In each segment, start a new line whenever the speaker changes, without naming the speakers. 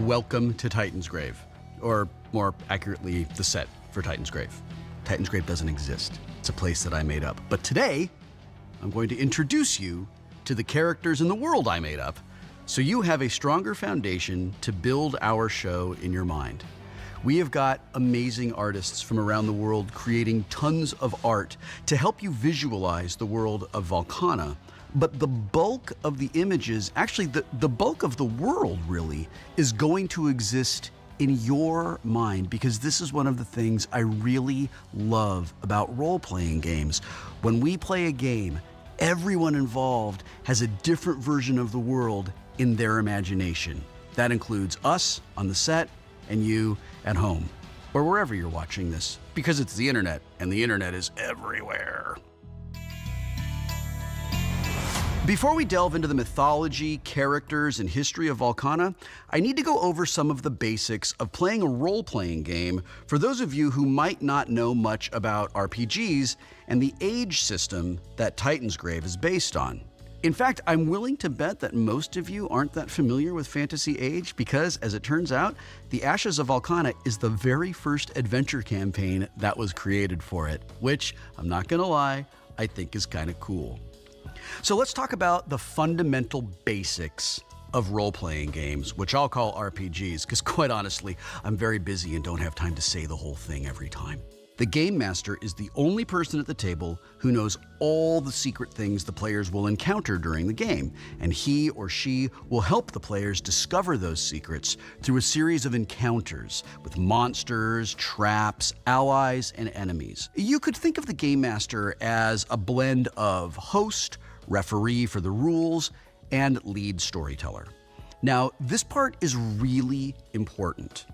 Welcome to Titan's Grave, or more accurately, the set for Titan's Grave. Titan's Grave doesn't exist. It's a place that I made up. But today, I'm going to introduce you to the characters in the world I made up, so you have a stronger foundation to build our show in your mind. We have got amazing artists from around the world creating tons of art to help you visualize the world of Valkana. But the bulk of the images, actually the bulk of the world really, is going to exist in your mind, because this is one of the things I really love about role-playing games. When we play a game, everyone involved has a different version of the world in their imagination. That includes us on the set and you at home, or wherever you're watching this, because it's the internet, and the internet is everywhere. Before we delve into the mythology, characters, and history of Valkana, I need to go over some of the basics of playing a role-playing game for those of you who might not know much about RPGs and the age system that Titan's Grave is based on. In fact, I'm willing to bet that most of you aren't that familiar with Fantasy Age because, as it turns out, The Ashes of Valkana is the very first adventure campaign that was created for it, which, I'm not gonna lie, I think is kind of cool. So let's talk about the fundamental basics of role-playing games, which I'll call RPGs, because quite honestly, I'm very busy and don't have time to say the whole thing every time. The Game Master is the only person at the table who knows all the secret things the players will encounter during the game, and he or she will help the players discover those secrets through a series of encounters with monsters, traps, allies, and enemies. You could think of the Game Master as a blend of host, referee for the rules, and lead storyteller. Now, this part is really important.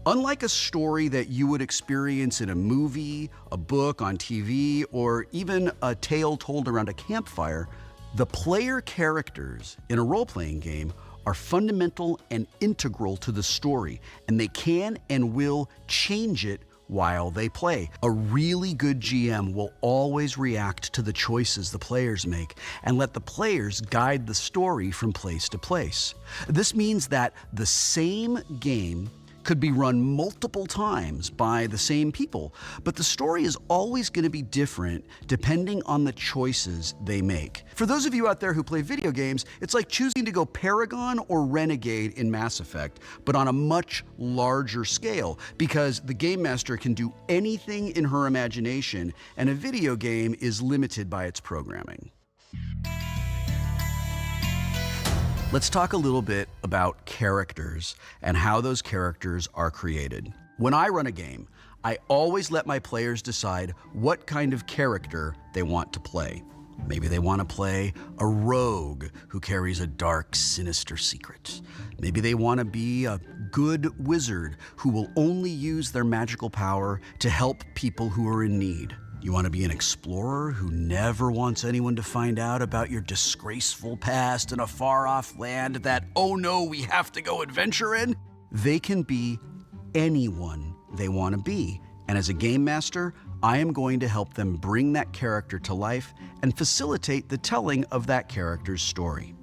Unlike a story that you would experience in a movie, a book on TV, or even a tale told around a campfire, the player characters in a role-playing game are fundamental and integral to the story, and they can and will change it while they play. A really good GM will always react to the choices the players make and let the players guide the story from place to place. This means that the same game could be run multiple times by the same people, but the story is always going to be different depending on the choices they make. For those of you out there who play video games, it's like choosing to go Paragon or Renegade in Mass Effect, but on a much larger scale, because the Game Master can do anything in her imagination, and a video game is limited by its programming. Let's talk a little bit about characters and how those characters are created. When I run a game, I always let my players decide what kind of character they want to play. Maybe they want to play a rogue who carries a dark, sinister secret. Maybe they want to be a good wizard who will only use their magical power to help people who are in need. You want to be an explorer who never wants anyone to find out about your disgraceful past in a far-off land that, oh no, we have to go adventure in? They can be anyone they want to be. And as a game master, I am going to help them bring that character to life and facilitate the telling of that character's story.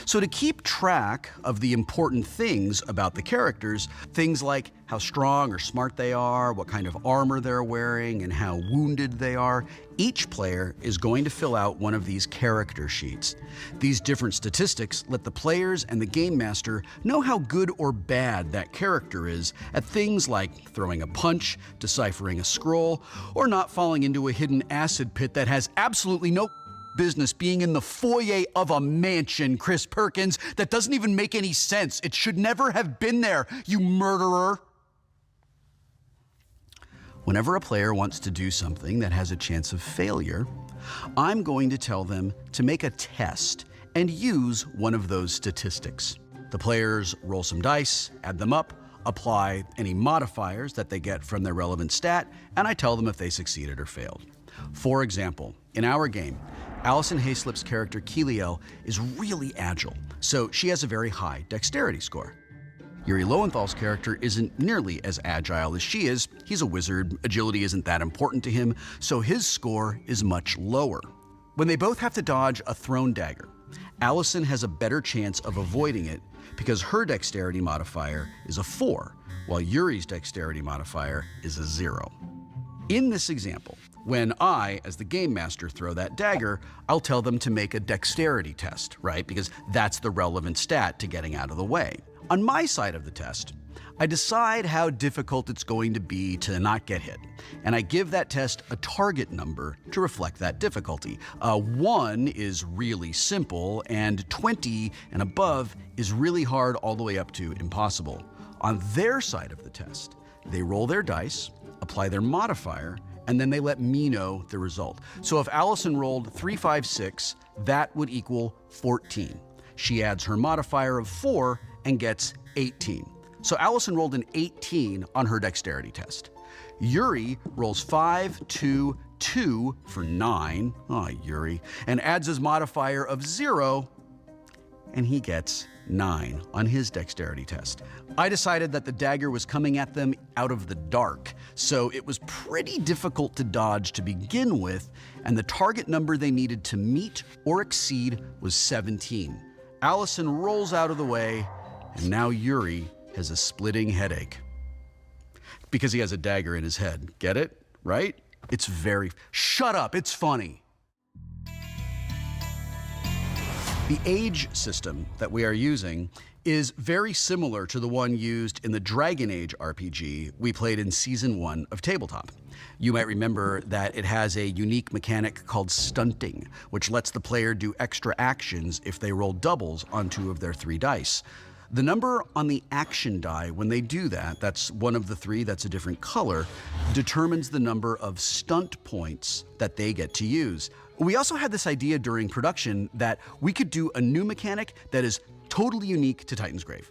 So to keep track of the important things about the characters, things like how strong or smart they are, what kind of armor they're wearing, and how wounded they are, each player is going to fill out one of these character sheets. These different statistics let the players and the Game Master know how good or bad that character is at things like throwing a punch, deciphering a scroll, or not falling into a hidden acid pit that has absolutely no business being in the foyer of a mansion, Chris Perkins. That doesn't even make any sense. It should never have been there, you murderer. Whenever a player wants to do something that has a chance of failure, I'm going to tell them to make a test and use one of those statistics. The players roll some dice, add them up, apply any modifiers that they get from their relevant stat, and I tell them if they succeeded or failed. For example, in our game, Alison Hayslip's character Keliel is really agile, so she has a very high dexterity score. Yuri Lowenthal's character isn't nearly as agile as she is. He's a wizard, agility isn't that important to him, so his score is much lower. When they both have to dodge a thrown dagger, Allison has a better chance of avoiding it because her dexterity modifier is a 4, while Yuri's dexterity modifier is a 0. In this example, when I, as the game master, throw that dagger, I'll tell them to make a dexterity test, right? Because that's the relevant stat to getting out of the way. On my side of the test, I decide how difficult it's going to be to not get hit, and I give that test a target number to reflect that difficulty. 1 is really simple, and 20 and above is really hard all the way up to impossible. On their side of the test, they roll their dice, apply their modifier, and then they let me know the result. So if Allison rolled 3, 5, 6, that would equal 14. She adds her modifier of 4 and gets 18. So Allison rolled an 18 on her dexterity test. Yuri rolls 5, 2, 2 for 9, Yuri, and adds his modifier of 0, and he gets 9 on his dexterity test. I decided that the dagger was coming at them out of the dark, so it was pretty difficult to dodge to begin with, and the target number they needed to meet or exceed was 17. Allison rolls out of the way, and now Yuri has a splitting headache. Because he has a dagger in his head. Get it? Right? It's very... Shut up, it's funny. The age system that we are using is very similar to the one used in the Dragon Age RPG we played in Season 1 of Tabletop. You might remember that it has a unique mechanic called stunting, which lets the player do extra actions if they roll doubles on 2 of their 3 dice. The number on the action die when they do that, that's one of the 3 that's a different color, determines the number of stunt points that they get to use. We also had this idea during production that we could do a new mechanic that is totally unique to Titan's Grave.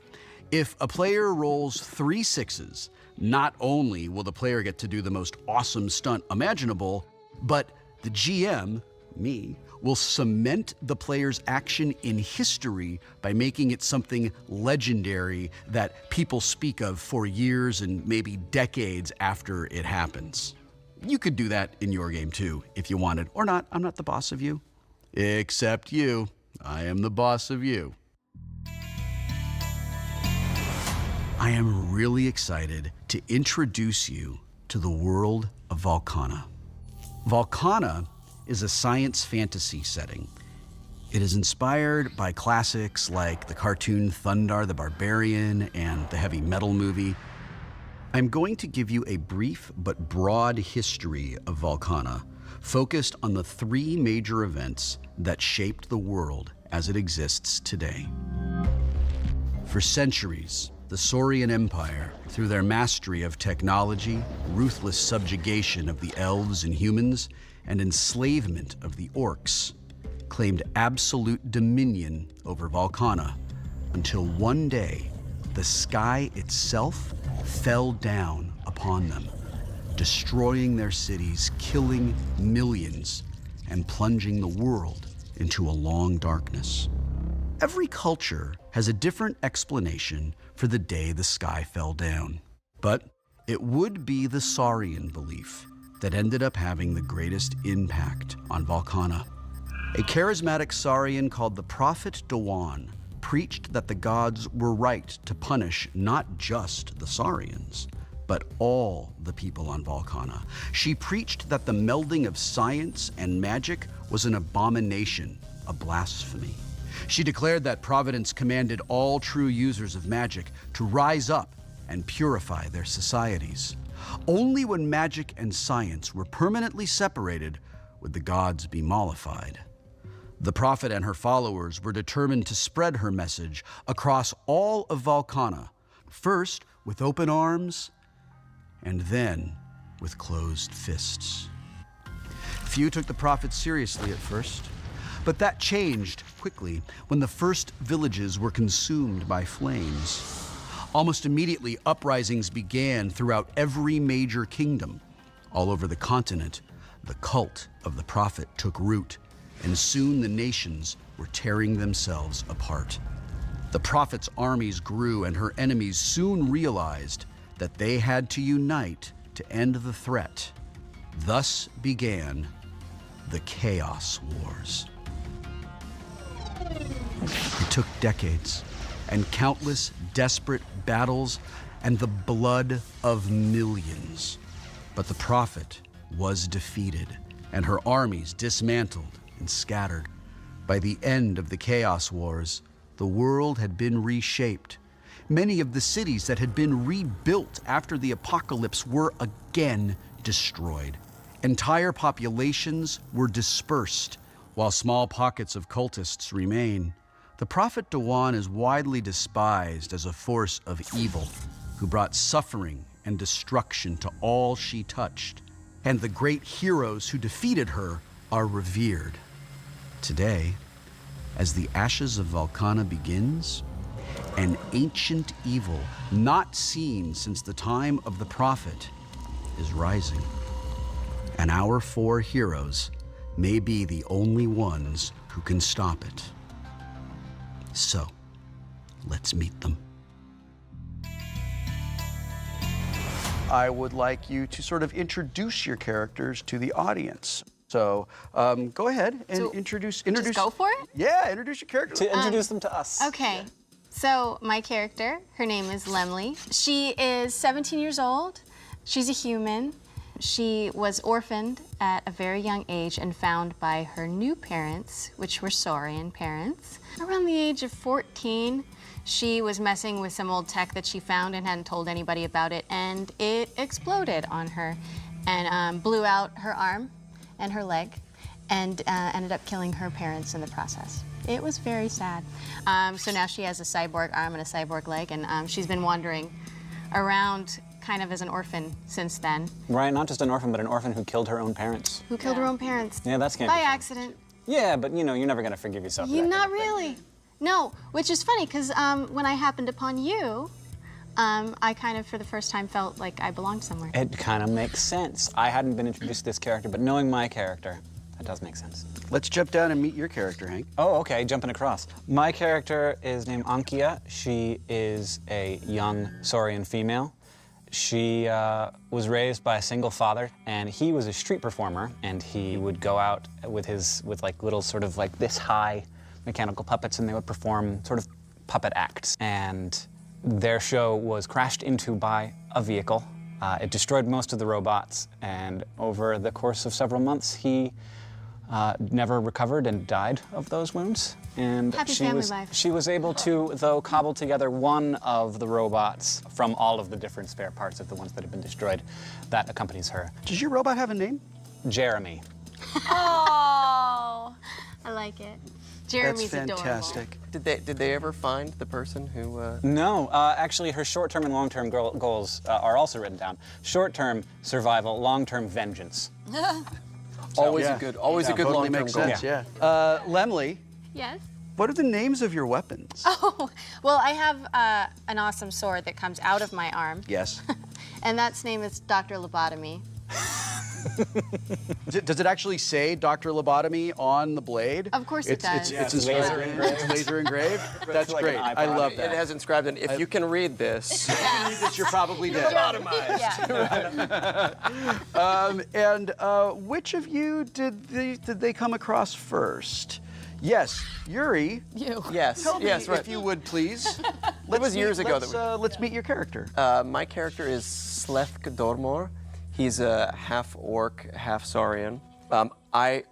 If a player rolls 3 6s, not only will the player get to do the most awesome stunt imaginable, but the GM, me, will cement the player's action in history by making it something legendary that people speak of for years and maybe decades after it happens. You could do that in your game too, if you wanted, or not. I'm not the boss of you. Except you. I am the boss of you. I am really excited to introduce you to the world of Valkana. Valkana is a science fantasy setting. It is inspired by classics like the cartoon Thundar the Barbarian and the heavy metal movie. I'm going to give you a brief but broad history of Valkana, focused on the 3 major events that shaped the world as it exists today. For centuries, the Saurian Empire, through their mastery of technology, ruthless subjugation of the elves and humans, and enslavement of the orcs, claimed absolute dominion over Valkana until one day the sky itself fell down upon them, destroying their cities, killing millions, and plunging the world into a long darkness. Every culture has a different explanation for the day the sky fell down, but it would be the Saurian belief that ended up having the greatest impact on Valkana. A charismatic Saurian called the Prophet Dawan preached that the gods were right to punish not just the Saurians, but all the people on Valkana. She preached that the melding of science and magic was an abomination, a blasphemy. She declared that Providence commanded all true users of magic to rise up and purify their societies. Only when magic and science were permanently separated would the gods be mollified. The prophet and her followers were determined to spread her message across all of Valkana, first with open arms, and then with closed fists. Few took the prophet seriously at first, but that changed quickly when the first villages were consumed by flames. Almost immediately, uprisings began throughout every major kingdom. All over the continent, the cult of the prophet took root, and soon the nations were tearing themselves apart. The prophet's armies grew, and her enemies soon realized that they had to unite to end the threat. Thus began the Chaos Wars. took decades and countless desperate battles and the blood of millions. But the prophet was defeated and her armies dismantled and scattered. By the end of the Chaos Wars, the world had been reshaped. Many of the cities that had been rebuilt after the apocalypse were again destroyed. Entire populations were dispersed, while small pockets of cultists remain. The prophet Dawan is widely despised as a force of evil who brought suffering and destruction to all she touched. And the great heroes who defeated her are revered. Today, as the ashes of Valkana begins, an ancient evil not seen since the time of the prophet is rising. And our 4 heroes may be the only ones who can stop it. So, let's meet them. I would like you to sort of introduce your characters to the audience. So go ahead and introduce.
Just go for it?
Yeah, introduce your character.
To introduce them to us.
Okay. So my character, her name is Lemley. She is 17 years old. She's a human. She was orphaned at a very young age and found by her new parents, which were Saurian parents. Around the age of 14, she was messing with some old tech that she found and hadn't told anybody about it, and it exploded on her and blew out her arm and her leg and ended up killing her parents in the process. It was very sad. So now she has a cyborg arm and a cyborg leg, and she's been wandering around kind of as an orphan since then.
Right, not just an orphan, but an orphan who killed her own parents.
Who killed her own parents.
Yeah, that's can't
by
be fun.
accident.
Yeah, but you know, you're never gonna forgive yourself for that
Not
kind of thing.
really. No, which is funny, because when I happened upon you, I kind of, for the first time, felt like I belonged somewhere.
It kind of makes sense. I hadn't been introduced to this character, but knowing my character, that does make sense.
Let's jump down and meet your character, Hank.
Oh, okay, jumping across. My character is named Ankia. She is a young Saurian female. She was raised by a single father, and he was a street performer, and he would go out with like little sort of like this high mechanical puppets, and they would perform sort of puppet acts. And their show was crashed into by a vehicle. It destroyed most of the robots, and over the course of several months, he never recovered and died of those wounds. And
Happy family life.
she was able to, though, cobble together one of the robots from all of the different spare parts of the ones that have been destroyed. That accompanies her.
Does your robot have a name?
Jeremy.
Oh, I like it. Jeremy's
That's fantastic.
adorable.
Did they ever find the person who?
No, actually, her short-term and long-term goals are also written down. Short-term survival, long-term vengeance.
Always
yeah.
a good long-term
Totally makes
goal.
sense, yeah. Lemley,
Yes?
what are the names of your weapons?
Oh, well, I have an awesome sword that comes out of my arm.
Yes.
And that's name is Dr. Lobotomy.
Does it actually say Dr. Lobotomy on the blade?
Of course it does.
It's
It's
inscribed.
laser engraved.
It's laser engraved. That's
like
great.
an
I
iPod.
love
It
that.
has inscribed, and if you can read this,
That you're probably dead.
Yeah.
Which of you did they come across first? Yes, Yuri.
You.
yes,
Tell me,
yes, right.
if you would please.
It was years ago that
Let's meet your character.
my character is Slethk Dormor. He's a half orc, half Saurian. I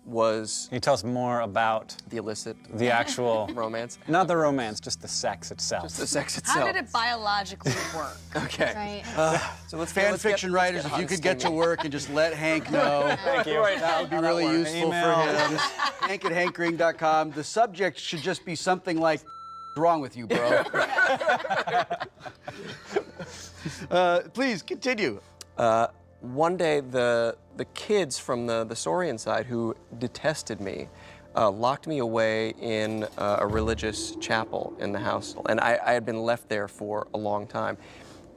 was
Can you tell us more about
the illicit
the actual,
romance,
not the romance, just the sex itself?
the sex itself.
How did it biologically work?
Okay.
Right.
So let's
Fan
let's
fiction writers, if you could get to work and just let Hank know,
Thank you.
that would be really useful for him. Hank at hankring.com. The subject should just be something like, "What's wrong with you, bro?" Please continue.
One day, the kids from the Saurian side who detested me locked me away in a religious chapel in the house, and I had been left there for a long time.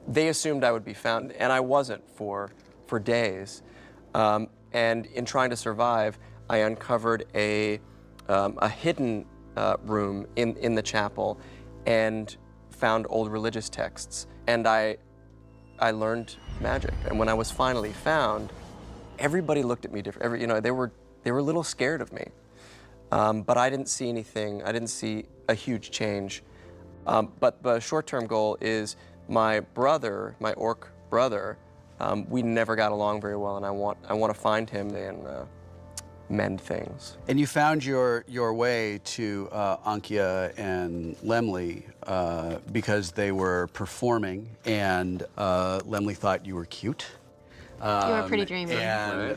They assumed I would be found, and I wasn't for days. And in trying to survive, I uncovered a hidden room in the chapel and found old religious texts, and I learned magic. And when I was finally found, everybody looked at me different. They were a little scared of me. But I didn't see anything. I didn't see a huge change. But the short-term goal is my brother, my orc brother. We never got along very well, and I want to find him and mend things.
And you found your way to Ankia and Lemley because they were performing, and Lemley thought you were cute.
You were pretty dreamy.
And,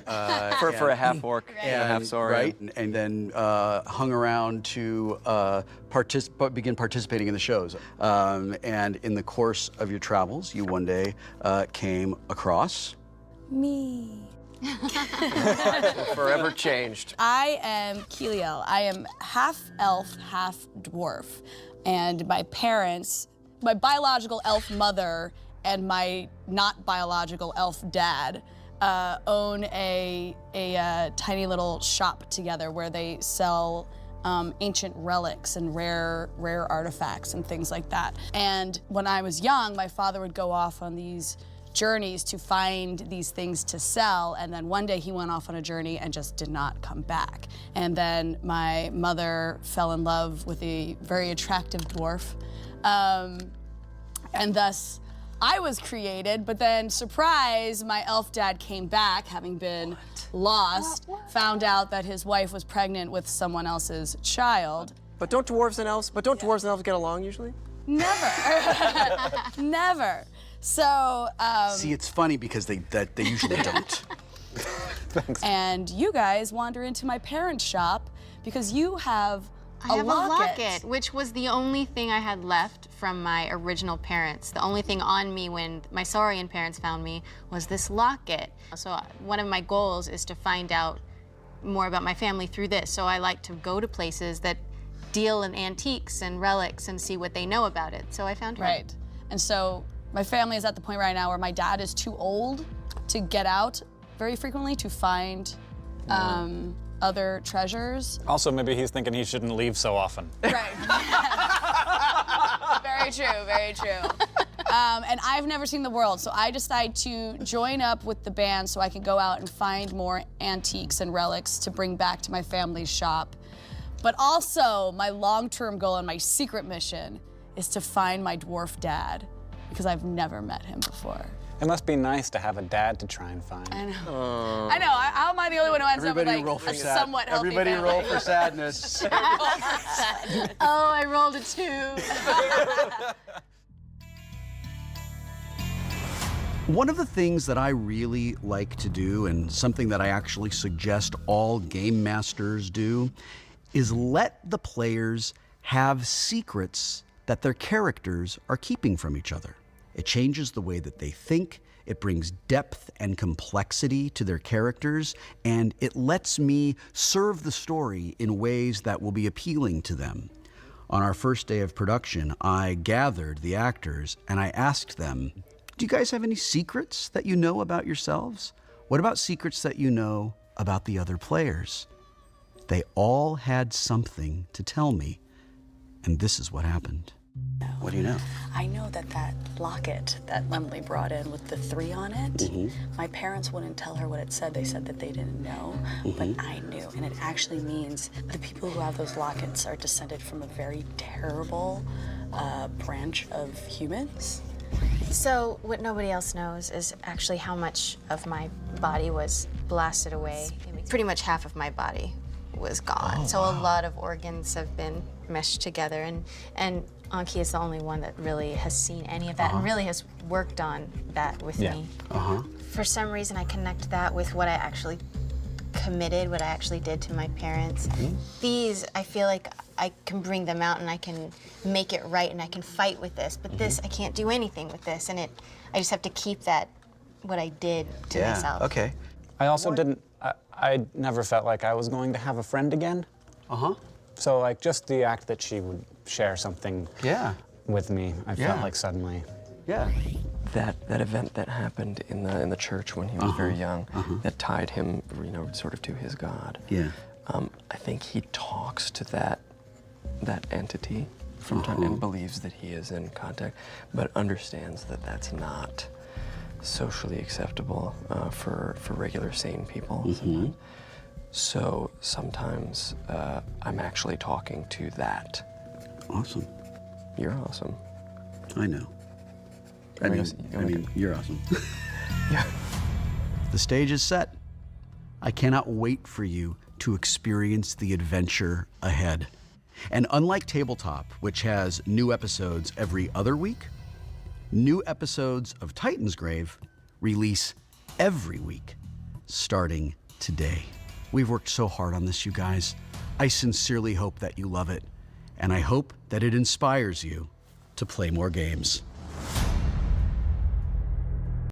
For a half orc and a half saurian.
Right, and then hung around to begin participating in the shows. And in the course of your travels, you one day came across
Me.
Forever changed.
I am Keliel. I am half elf, half dwarf. And my parents, my biological elf mother and my not biological elf dad own a tiny little shop together where they sell ancient relics and rare artifacts and things like that. And when I was young, my father would go off on these journeys to find these things to sell, and then one day he went off on a journey and just did not come back. And then my mother fell in love with a very attractive dwarf, and thus I was created, but then surprise, my elf dad came back, having been lost, found out that his wife was pregnant with someone else's child.
But don't dwarves and elves get along usually?
Never, never. So,
See, it's funny because they usually don't.
Thanks.
and you guys wander into my parents' shop because you have
I have a locket, which was the only thing I had left from my original parents. The only thing on me when my Saurian parents found me was this locket. So one of my goals is to find out more about my family through this. So I like to go to places that deal in antiques and relics and see what they know about it. So I found her.
Right. And so my family is at the point right now where my dad is too old to get out very frequently to find other treasures.
Also, maybe he's thinking he shouldn't leave so often.
Right. Very true, very true. And I've never seen the world, so I decide to join up with the band so I can go out and find more antiques and relics to bring back to my family's shop. But also, my long-term goal and my secret mission is to find my dwarf dad, because I've never met him before.
It must be nice to have a dad to try and find.
I know. I know. How am I the only one who ends up with like a somewhat healthy
Everybody
family?
roll for sadness.
Oh, I rolled a 2.
One of the things that I really like to do, and something that I actually suggest all game masters do, is let the players have secrets that their characters are keeping from each other. It changes the way that they think, it brings depth and complexity to their characters, and it lets me serve the story in ways that will be appealing to them. On our first day of production, I gathered the actors and I asked them, do you guys have any secrets that you know about yourselves? What about secrets that you know about the other players? They all had something to tell me, and this is what happened. What do you know?
I know that locket that Lemley brought in with the 3 on it, my parents wouldn't tell her what it said. They said that they didn't know, but I knew. And it actually means the people who have those lockets are descended from a very terrible branch of humans.
So what nobody else knows is actually how much of my body was blasted away. Pretty much half of my body was gone.
Oh,
so
wow.
a lot of organs have been meshed together, and Anki is the only one that really has seen any of that and really has worked on that with me. For some reason, I connect that with what I actually committed, what I actually did to my parents. These, I feel like I can bring them out and I can make it right and I can fight with this, but this, I can't do anything with this, and I just have to keep that, what I did to myself.
Okay.
I also I never felt like I was going to have a friend again. So like just the act that she would share something with me, I felt like suddenly.
Yeah.
That event that happened in the church when he was very young, that tied him, sort of to his god.
Yeah.
I think he talks to that entity from time and believes that he is in contact, but understands that that's not socially acceptable for regular sane people. So sometimes I'm actually talking to that.
Awesome.
You're awesome.
I know.
I mean,
you're awesome.
Yeah.
The stage is set. I cannot wait for you to experience the adventure ahead. And unlike Tabletop, which has new episodes every other week, new episodes of Titan's Grave release every week, starting today. We've worked so hard on this, you guys. I sincerely hope that you love it, and I hope that it inspires you to play more games.